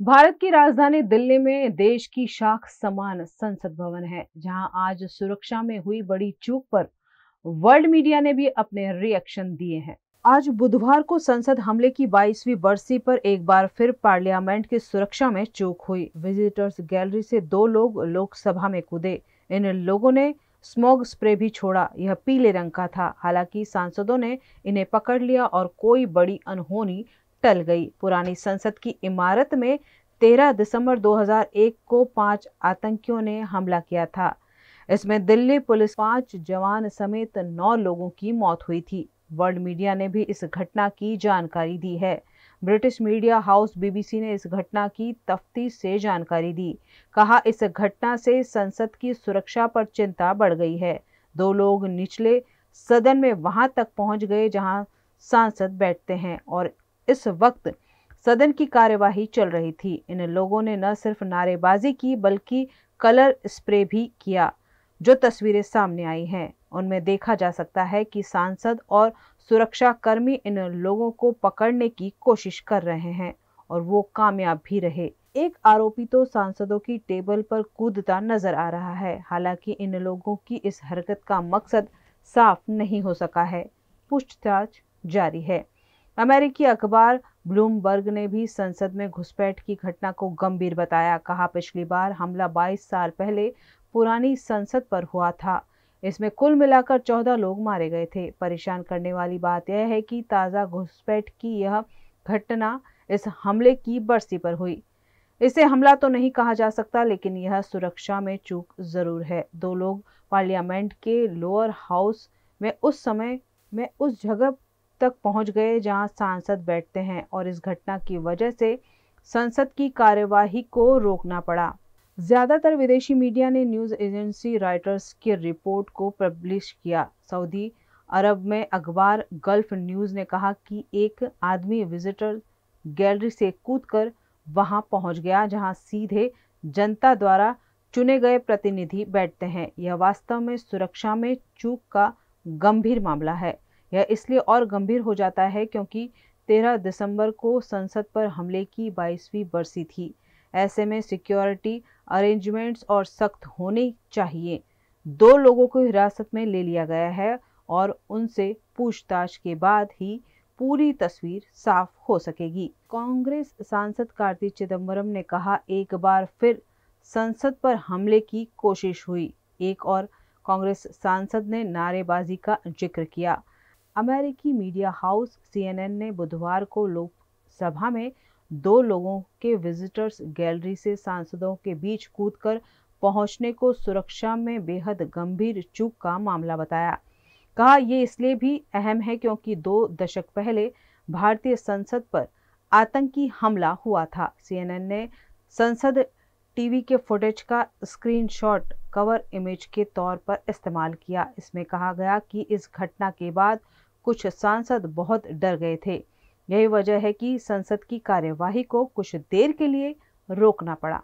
भारत की राजधानी दिल्ली में देश की शाख समान संसद भवन है, जहां आज सुरक्षा में हुई बड़ी चूक पर वर्ल्ड मीडिया ने भी अपने रिएक्शन दिए हैं। आज बुधवार को संसद हमले की 22वीं बरसी पर एक बार फिर पार्लियामेंट की सुरक्षा में चूक हुई। विजिटर्स गैलरी से दो लोग लोकसभा में कूदे। इन लोगों ने स्मोक स्प्रे भी छोड़ा। यह पीले रंग का था। हालांकि सांसदों ने इन्हें पकड़ लिया और कोई बड़ी अनहोनी टल गई। पुरानी संसद की इमारत में 13 दिसंबर 2001 को 5 आतंकियों ने हमला किया था। इसमें दिल्ली पुलिस 5 जवान समेत 9 लोगों की मौत हुई थी। वर्ल्ड मीडिया ने भी इस घटना की जानकारी दी है। ब्रिटिश मीडिया हाउस बीबीसी ने इस घटना की तफ्तीश से जानकारी दी। कहा, इस घटना से संसद की सुरक्षा पर चिंता बढ़ गई है। 2 लोग निचले सदन में वहां तक पहुंच गए जहां सांसद बैठते हैं और इस वक्त सदन की कार्यवाही चल रही थी। इन लोगों ने न सिर्फ नारेबाजी की बल्कि कलर स्प्रे भी किया। जो तस्वीरें सामने आई हैं उनमें देखा जा सकता है कि सांसद और सुरक्षा कर्मी इन लोगों को पकड़ने की कोशिश कर रहे हैं और वो कामयाब भी रहे। एक आरोपी तो सांसदों की टेबल पर कूदता नजर आ रहा है। हालांकि इन लोगों की इस हरकत का मकसद साफ नहीं हो सका है। पूछताछ जारी है। अमेरिकी अखबार ब्लूमबर्ग ने भी संसद में घुसपैठ की घटना को गंभीर बताया। कहा, पिछली बार हमला 22 साल पहले पुरानी संसद पर हुआ था। इसमें कुल मिलाकर 14 लोग मारे गए थे। परेशान करने वाली बात यह है कि ताजा घुसपैठ की यह घटना इस हमले की बरसी पर हुई। इसे हमला तो नहीं कहा जा सकता, लेकिन यह सुरक्षा में चूक जरूर है। 2 लोग पार्लियामेंट के लोअर हाउस में उस समय में उस जगह तक पहुंच गए जहां सांसद बैठते हैं और इस घटना की वजह से संसद की कार्यवाही को रोकना पड़ा। ज्यादातर विदेशी मीडिया ने न्यूज एजेंसी रॉयटर्स की रिपोर्ट को पब्लिश किया। सऊदी अरब में अखबार गल्फ न्यूज ने कहा कि एक आदमी विजिटर गैलरी से कूदकर वहां पहुंच गया जहां सीधे जनता द्वारा चुने गए प्रतिनिधि बैठते हैं। यह वास्तव में सुरक्षा में चूक का गंभीर मामला है। यह इसलिए और गंभीर हो जाता है क्योंकि 13 दिसंबर को संसद पर हमले की 22वीं बरसी थी। ऐसे में सिक्योरिटी अरेंजमेंट्स और सख्त होने चाहिए। 2 लोगों को हिरासत में ले लिया गया है और उनसे पूछताछ के बाद ही पूरी तस्वीर साफ हो सकेगी। कांग्रेस सांसद कार्ति चिदंबरम ने कहा, एक बार फिर संसद पर हमले की कोशिश हुई। एक और कांग्रेस सांसद ने नारेबाजी का जिक्र किया। अमेरिकी मीडिया हाउस CNN ने बुधवार को लोकसभा में 2 लोगों के विजिटर्स गैलरी से सांसदों के बीच कूदकर पहुंचने को सुरक्षा में बेहद गंभीर चूक का मामला बताया। कहा, यह इसलिए भी अहम है क्योंकि 2 दशक पहले भारतीय संसद पर आतंकी हमला हुआ था। CNN ने संसद टीवी के फुटेज का स्क्रीनशॉट कवर इमेज के तौर पर इस्तेमाल किया। इसमें कहा गया कि इस घटना के बाद कुछ सांसद बहुत डर गए थे। यही वजह है कि संसद की कार्यवाही को कुछ देर के लिए रोकना पड़ा।